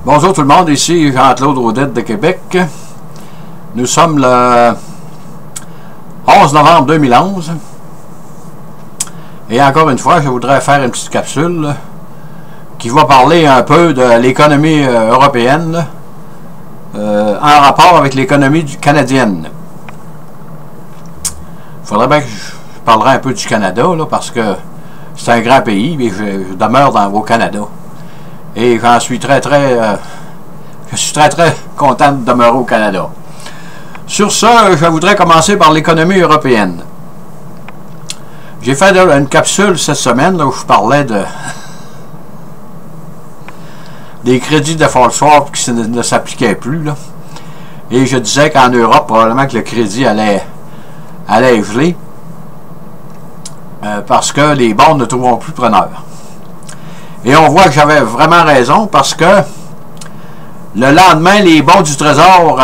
Bonjour tout le monde, ici Jean-Claude Audette de Québec. Nous sommes le 11 novembre 2011. Et encore une fois, je voudrais faire une petite capsule qui va parler un peu de l'économie européenne en rapport avec l'économie canadienne. Il faudrait bien que je parlerai un peu du Canada, là, parce que c'est un grand pays et je demeure au Canada. Et je suis très content de demeurer au Canada. Sur ça, je voudrais commencer par l'économie européenne. J'ai fait une capsule cette semaine là, où je parlais des crédits de default swap qui ne s'appliquaient plus. Là. Et je disais qu'en Europe, probablement que le crédit allait geler parce que les bonds ne trouveront plus preneurs. Et on voit que j'avais vraiment raison parce que le lendemain, les bons du Trésor,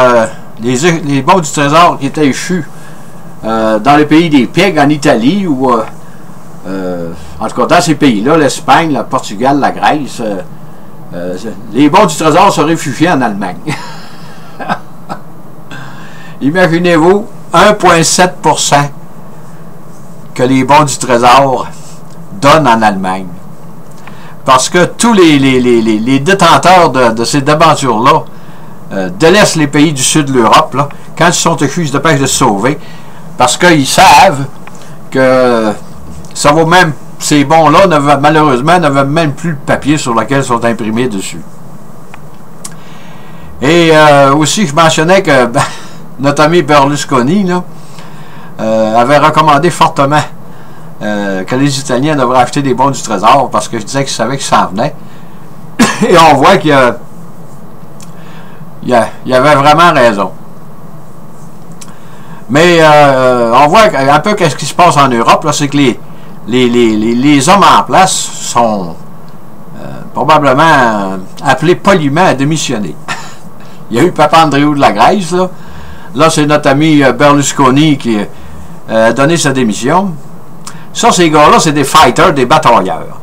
les bons du Trésor qui étaient échus dans le pays des PIG, en Italie, ou en tout cas dans ces pays-là, l'Espagne, le Portugal, la Grèce, les bons du Trésor se réfugiaient en Allemagne. Imaginez-vous, 1,7% que les bons du Trésor donnent en Allemagne. Parce que tous les détenteurs de ces débentures-là délaissent les pays du sud de l'Europe. Quand ils sont échus, ils se dépêchent de se sauver. Parce qu'ils savent que ça vaut même, ces bons-là, malheureusement, ne veulent même plus le papier sur lequel ils sont imprimés dessus. Et aussi, je mentionnais que notre ami Berlusconi là, avait recommandé fortement que les Italiens devraient acheter des bons du Trésor parce que je disais qu'ils savaient qu'ils s'en venaient. Et on voit qu'il y avait vraiment raison. Mais on voit un peu qu'est-ce qui se passe en Europe, c'est que les hommes en place sont probablement appelés poliment à démissionner. Il y a eu Papandréou de la Grèce, là c'est notre ami Berlusconi qui a donné sa démission. Ça, ces gars-là, c'est des fighters, des batailleurs.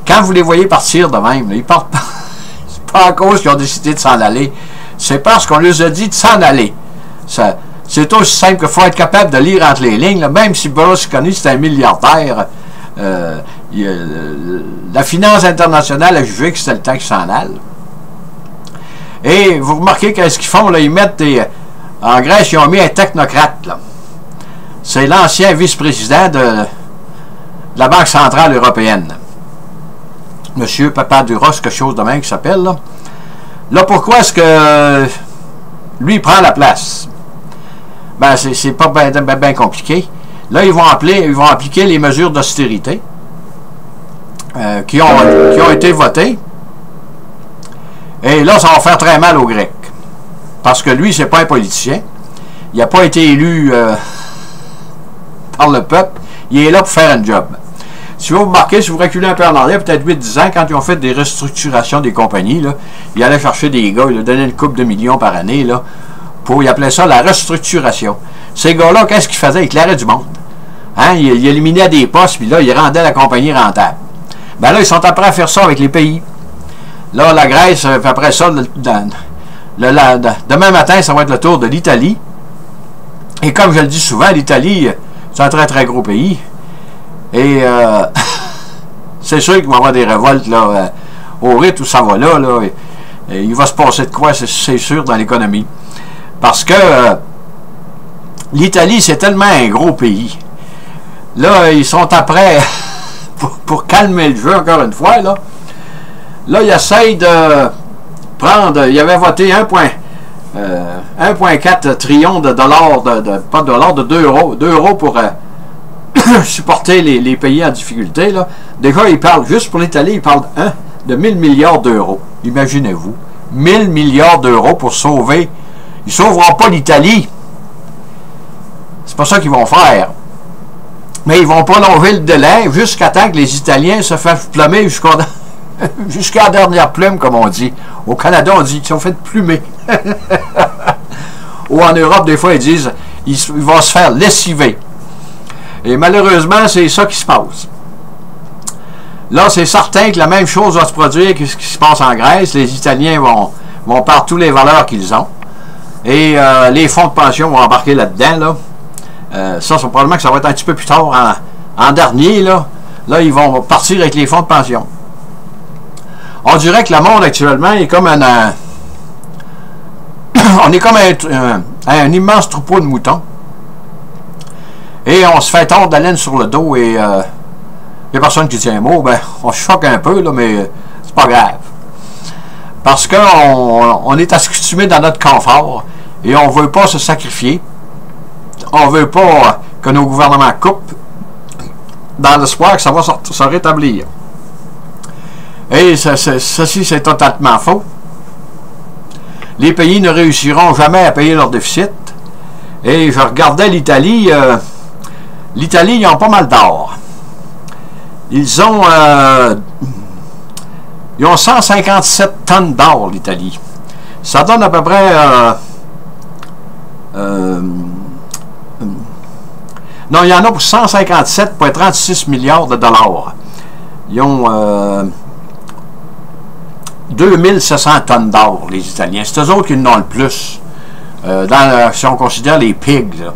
Quand vous les voyez partir de même, ils partent pas. C'est pas à cause qu'ils ont décidé de s'en aller. C'est parce qu'on leur a dit de s'en aller. C'est aussi simple qu'il faut être capable de lire entre les lignes. Là. Même si Berlusconi, c'est un milliardaire, la finance internationale a jugé que c'était le temps qu'ils s'en allent. Et vous remarquez qu'est-ce qu'ils font? Là, ils mettent en Grèce, ils ont mis un technocrate. C'est l'ancien vice-président de la Banque centrale européenne. Monsieur Papadouros, quelque chose de même qui s'appelle. Là, pourquoi est-ce que lui prend la place? Ben, c'est pas bien compliqué. Là, ils vont appliquer les mesures d'austérité qui ont été votées. Et là, ça va faire très mal aux Grecs. Parce que lui, c'est pas un politicien. Il n'a pas été élu par le peuple. Il est là pour faire un job. Si vous remarquez, si vous reculez un peu en arrière, peut-être 8-10 ans, quand ils ont fait des restructurations des compagnies, là, ils allaient chercher des gars, ils leur donnaient une couple de millions par année, là, ils appelaient ça la restructuration. Ces gars-là, qu'est-ce qu'ils faisaient? Ils éclairaient du monde. Hein? Ils éliminaient des postes, puis là, ils rendaient la compagnie rentable. Ben là, ils sont après à faire ça avec les pays. Là, la Grèce, après ça, demain matin, ça va être le tour de l'Italie. Et comme je le dis souvent, l'Italie, c'est un très, très gros pays. Et c'est sûr qu'il va y avoir des révoltes là, au rythme où ça va là. Et il va se passer de quoi, c'est sûr, dans l'économie. Parce que l'Italie, c'est tellement un gros pays. Là, ils sont après, pour calmer le jeu, encore une fois, là ils essayent de prendre, ils avaient voté 1,4 trillion de dollars, pas de dollars, de 2 euros pour supporter les pays en difficulté. Là. Déjà, ils parlent, juste pour l'Italie, ils parlent de 1000 milliards d'euros. Imaginez-vous. 1000 milliards d'euros pour sauver. Ils ne sauveront pas l'Italie. C'est pas ça qu'ils vont faire. Mais ils vont prolonger le délai jusqu'à temps que les Italiens se fassent plumer jusqu'à la dernière plume, comme on dit. Au Canada, on dit qu'ils sont fait plumer. Ou en Europe, des fois, ils disent ils vont se faire lessiver. Et malheureusement, c'est ça qui se passe. Là, c'est certain que la même chose va se produire que ce qui se passe en Grèce. Les Italiens vont perdre toutes les valeurs qu'ils ont. Et les fonds de pension vont embarquer là-dedans. Ça, c'est probablement que ça va être un petit peu plus tard en dernier. Là, ils vont partir avec les fonds de pension. On dirait que le monde actuellement est comme on est comme un immense troupeau de moutons. Et on se fait tordre de la laine sur le dos et il n'y a personne qui dit un mot. Ben, on se choque un peu, là, mais c'est pas grave. Parce qu'on est accoutumé dans notre confort et on ne veut pas se sacrifier. On ne veut pas que nos gouvernements coupent dans l'espoir que ça va se rétablir. Et ceci, c'est totalement faux. Les pays ne réussiront jamais à payer leur déficit. Et je regardais l'Italie. L'Italie, ils ont pas mal d'or. Ils ont 157 tonnes d'or, l'Italie. Ça donne à peu près... non, il y en a pour 157,36 milliards de dollars. Ils ont 2700 tonnes d'or, les Italiens. C'est eux autres qui en ont le plus, si on considère les pigs. Là.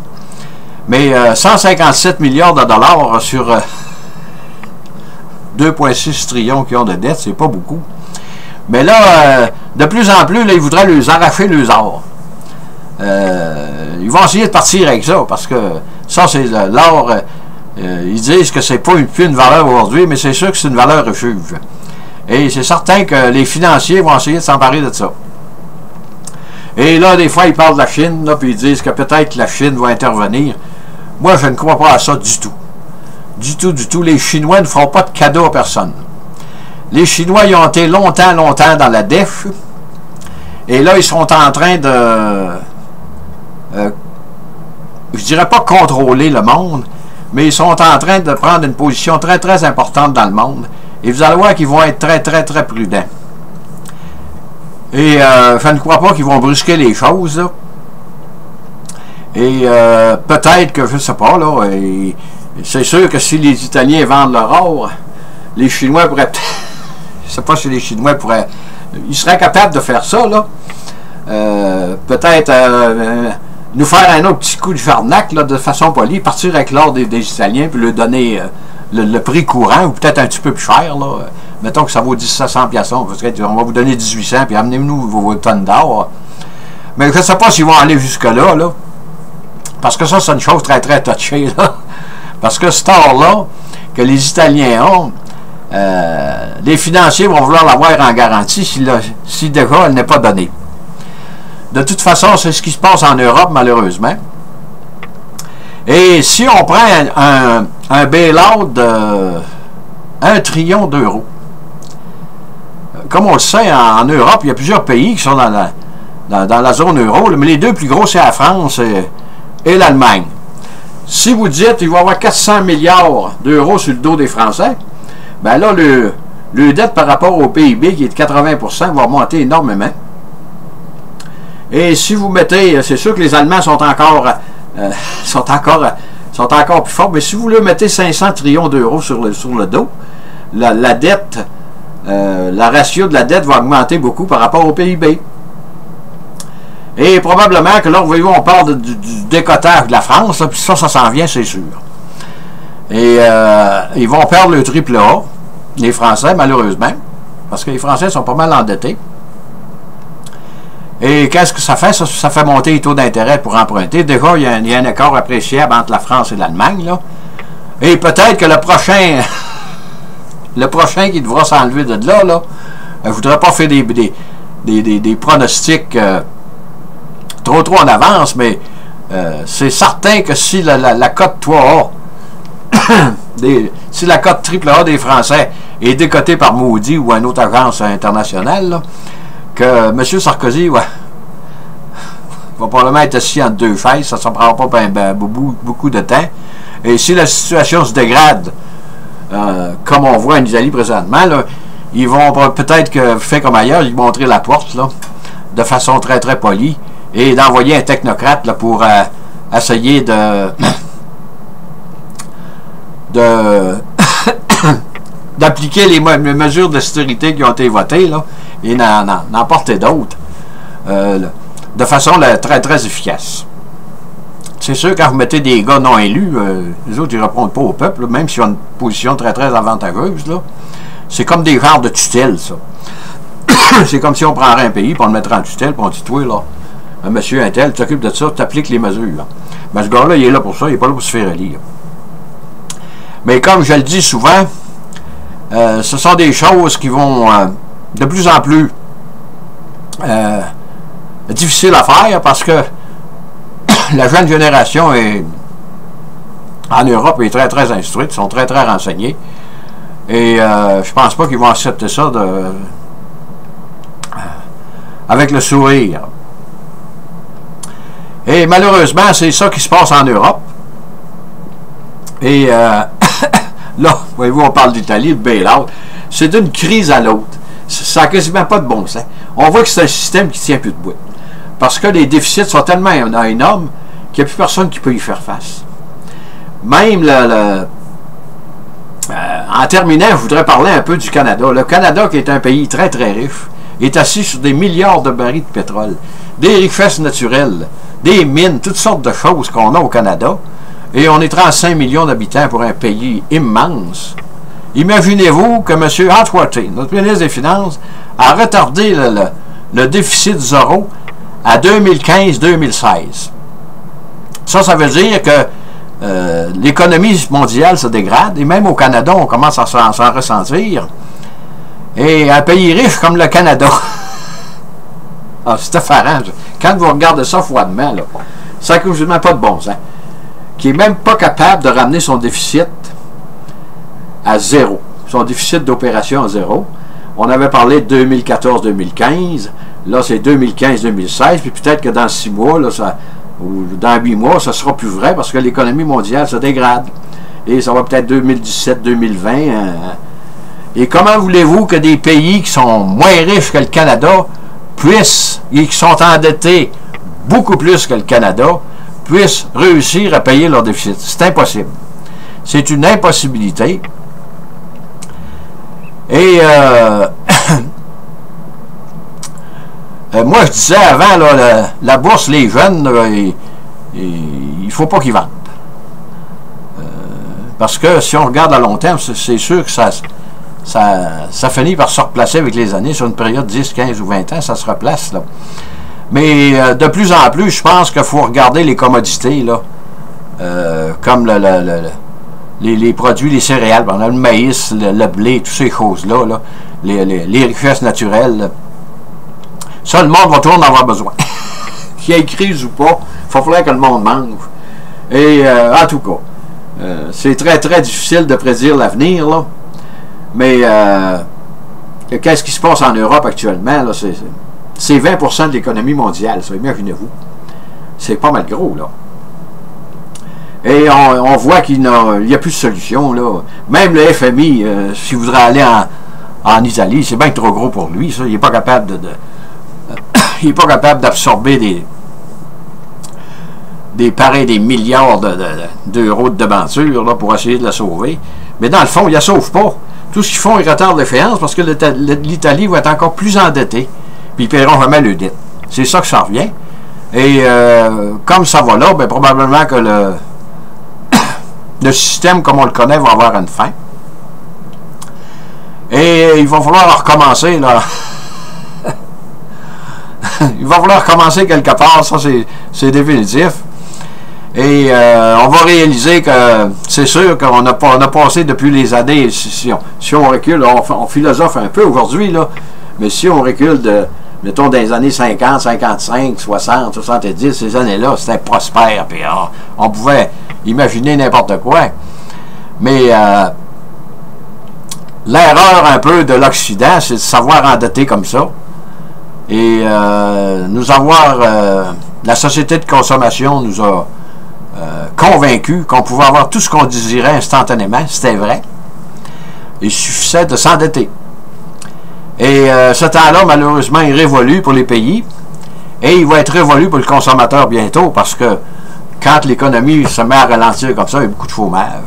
Mais 157 milliards de dollars sur 2,6 trillions qui ont de dettes, c'est pas beaucoup. Mais là, de plus en plus, là, ils voudraient les arracher les or. Ils vont essayer de partir avec ça, parce que ça, c'est l'or. Ils disent que c'est pas plus une valeur aujourd'hui, mais c'est sûr que c'est une valeur refuge. Et c'est certain que les financiers vont essayer de s'emparer de ça. Et là, des fois, ils parlent de la Chine, là, puis ils disent que peut-être la Chine va intervenir. Moi, je ne crois pas à ça du tout. Du tout, du tout. Les Chinois ne feront pas de cadeau à personne. Les Chinois, ils ont été longtemps dans la def. Et là, ils sont en train de... je dirais pas contrôler le monde, mais ils sont en train de prendre une position très, très importante dans le monde. Et vous allez voir qu'ils vont être très, très, très prudents. Et je ne crois pas qu'ils vont brusquer les choses, là. Et peut-être que, je ne sais pas, là, c'est sûr que si les Italiens vendent leur or, les Chinois pourraient... je ne sais pas si les Chinois pourraient... Ils seraient capables de faire ça, là. Peut-être nous faire un autre petit coup de farnac, là, de façon polie, partir avec l'or des Italiens, puis leur donner le prix courant, ou peut-être un petit peu plus cher, là. Mettons que ça vaut 1700 piasons, parce qu'on va vous donner 1800, puis amenez-nous vos tonnes d'or. Mais je ne sais pas s'ils vont aller jusque-là, là. Parce que ça, c'est une chose très, très touchée, là. Parce que cet or-là, que les Italiens ont, les financiers vont vouloir l'avoir en garantie si déjà elle n'est pas donnée. De toute façon, c'est ce qui se passe en Europe, malheureusement. Et si on prend un bail-out de 1 trillion d'euros, comme on le sait, en Europe, il y a plusieurs pays qui sont dans la zone euro, mais les deux plus gros, c'est la France et l'Allemagne. Si vous dites qu'il va y avoir 400 milliards d'euros sur le dos des Français, ben là, le dette par rapport au PIB, qui est de 80%, va augmenter énormément. Et si vous mettez, c'est sûr que les Allemands sont encore plus forts, mais si vous leur mettez 500 trillions d'euros sur le dos, la dette, la ratio de la dette va augmenter beaucoup par rapport au PIB. Et probablement que là, voyez-vous, on parle du décotage de la France, là, puis ça s'en vient, c'est sûr. Et ils vont perdre le triple A, les Français, malheureusement, parce que les Français sont pas mal endettés. Et qu'est-ce que ça fait? Ça fait monter les taux d'intérêt pour emprunter. Déjà, il y a un écart appréciable entre la France et l'Allemagne, là. Et peut-être que le prochain qui devra s'enlever de là, je ne voudrais pas faire des pronostics trop en avance, mais c'est certain que si la cote 3A, si la cote triple A des Français est décotée par Moody ou une autre agence internationale, là, que M. Sarkozy va probablement être assis entre deux chaises, ça ne prendra pas beaucoup de temps. Et si la situation se dégrade, comme on voit en Italie présentement, là, ils vont peut-être que, fait comme ailleurs, ils vont montrer la porte, là, de façon très très polie, et d'envoyer un technocrate là, pour essayer de d'appliquer les mesures d'austérité qui ont été votées, là, et n'en porter d'autres, de façon très, très efficace. C'est sûr, quand vous mettez des gars non élus, les autres, ils ne répondent pas au peuple, là, même s'ils ont une position très, très avantageuse, là. C'est comme des genres de tutelle, ça. C'est comme si on prendrait un pays, puis on le mettrait en tutelle, puis on dit, toi, là, monsieur un tel, tu t'occupes de ça, tu appliques les mesures, là. Mais ce gars-là, il est là pour ça, il n'est pas là pour se faire élire. Mais comme je le dis souvent, ce sont des choses qui vont de plus en plus difficiles à faire parce que la jeune génération en Europe est très très instruite, sont très très renseignés et je pense pas qu'ils vont accepter ça avec le sourire. Et malheureusement, c'est ça qui se passe en Europe. Et là, voyez-vous, on parle d'Italie, de bail-out. C'est d'une crise à l'autre. Ça n'a quasiment pas de bon sens. On voit que c'est un système qui ne tient plus debout. Parce que les déficits sont tellement énormes qu'il n'y a plus personne qui peut y faire face. Même en terminant, je voudrais parler un peu du Canada. Le Canada, qui est un pays très très riche, est assis sur des milliards de barils de pétrole, des richesses naturelles, des mines, toutes sortes de choses qu'on a au Canada. Et on est 35 millions d'habitants pour un pays immense. Imaginez-vous que M. Atwater, notre ministre des Finances, a retardé le déficit zéro à 2015-2016. Ça veut dire que l'économie mondiale se dégrade, et même au Canada, on commence à s'en ressentir. Et un pays riche comme le Canada, ah, c'est effarant. Quand vous regardez ça froidement, là, ça n'a quasiment pas de bon sens. Qui n'est même pas capable de ramener son déficit à zéro. Son déficit d'opération à zéro. On avait parlé de 2014-2015. Là, c'est 2015-2016. Puis peut-être que dans 6 mois, là, ou dans 8 mois, ça ne sera plus vrai parce que l'économie mondiale se dégrade. Et ça va peut-être 2017-2020. Et comment voulez-vous que des pays qui sont moins riches que le Canada puissent, et qui sont endettés beaucoup plus que le Canada, puissent réussir à payer leur déficit? C'est impossible. C'est une impossibilité. Et moi, je disais avant, là, la bourse, les jeunes, il ne faut pas qu'ils vendent. Parce que si on regarde à long terme, c'est sûr que ça finit par se replacer avec les années. Sur une période de 10, 15 ou 20 ans, ça se replace, là. Mais de plus en plus, je pense qu'il faut regarder les commodités, là, comme les produits, les céréales, le maïs, le blé, toutes ces choses-là, là, les richesses naturelles. Là. Ça, le monde va toujours en avoir besoin. Qu'il y ait crise ou pas, il va falloir que le monde mange. Et en tout cas, c'est très très difficile de prédire l'avenir, là. Mais qu'est-ce qui se passe en Europe actuellement, là, c'est 20% de l'économie mondiale, ça, imaginez-vous. C'est pas mal gros, là. Et on voit qu'il n'y a plus de solution, là. Même le FMI, s'il voudrait aller en Italie, c'est bien trop gros pour lui, ça. Il n'est pas capable il n'est pas capable d'absorber des milliards d'euros de devanture là, pour essayer de la sauver. Mais dans le fond, il ne la sauve pas. Tout ce qu'ils font, ils retardent l'échéance parce que l'Italie va être encore plus endettée. Puis ils ne paieront jamais le dette. C'est ça que ça revient. Et comme ça va là, ben, probablement que le système comme on le connaît va avoir une fin. Et il va falloir recommencer, là. Il va falloir recommencer quelque part, ça c'est définitif. Et on va réaliser que c'est sûr qu'on a passé depuis les années, si on recule, on philosophe un peu aujourd'hui, là, mais si on recule mettons, dans les années 50, 55, 60, 70, ces années-là, c'était prospère, puis on pouvait imaginer n'importe quoi. Mais l'erreur un peu de l'Occident, c'est de savoir endetter comme ça. Et la société de consommation nous a convaincus qu'on pouvait avoir tout ce qu'on désirait instantanément, c'était vrai. Il suffisait de s'endetter. Et ce temps-là, malheureusement, est révolu pour les pays. Et il va être révolu pour le consommateur bientôt, parce que quand l'économie se met à ralentir comme ça, il y a beaucoup de chômage.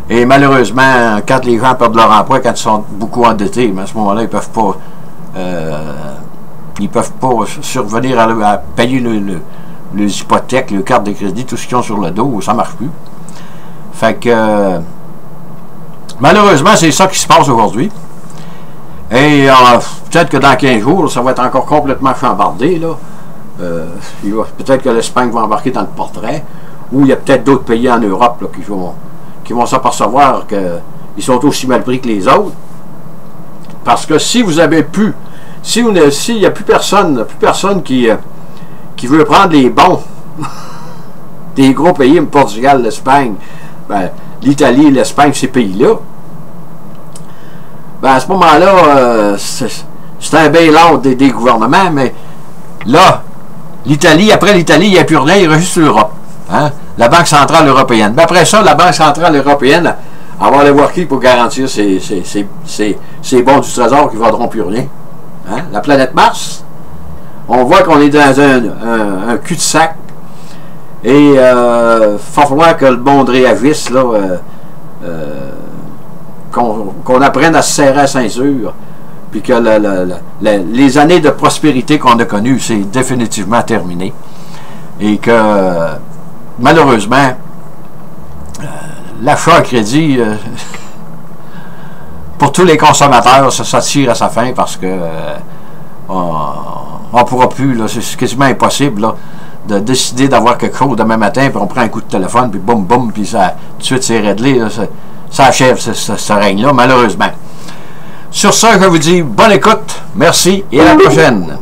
Et malheureusement, quand les gens perdent leur emploi, quand ils sont beaucoup endettés, mais à ce moment-là, ils peuvent pas survenir à payer les hypothèques, les cartes de crédit, tout ce qu'ils ont sur le dos, ça marche plus. Fait que malheureusement, c'est ça qui se passe aujourd'hui. Et peut-être que dans 15 jours, ça va être encore complètement chambardé, là. Peut-être que l'Espagne va embarquer dans le portrait, ou il y a peut-être d'autres pays en Europe là, qui vont s'apercevoir qu'ils sont aussi mal pris que les autres. Parce que si vous avez pu, s'il n'y a plus personne qui veut prendre les bons des gros pays, le Portugal, l'Espagne, ben, l'Italie, l'Espagne, ces pays-là, ben, à ce moment-là, c'est un bail-out des gouvernements, mais là, l'Italie, après l'Italie, il n'y a plus rien, il reste juste l'Europe. Hein? La Banque centrale européenne. Mais après ça, la Banque centrale européenne, elle va aller voir qui pour garantir ces bons du trésor qui ne vaudront plus rien. Hein? La planète Mars, on voit qu'on est dans un cul-de-sac. Et il va falloir que le monde réagisse, là, qu'on apprenne à se serrer à ceinture, puis que les années de prospérité qu'on a connues, c'est définitivement terminé. Et que, malheureusement, l'achat à crédit, pour tous les consommateurs, ça tire à sa fin parce que on ne pourra plus, c'est quasiment impossible là, de décider d'avoir quelque chose demain matin, puis on prend un coup de téléphone, puis boum, boum, puis ça, tout de suite c'est réglé, là, ça achève ce règne-là, malheureusement. Sur ça, je vous dis bonne écoute, merci et à la prochaine.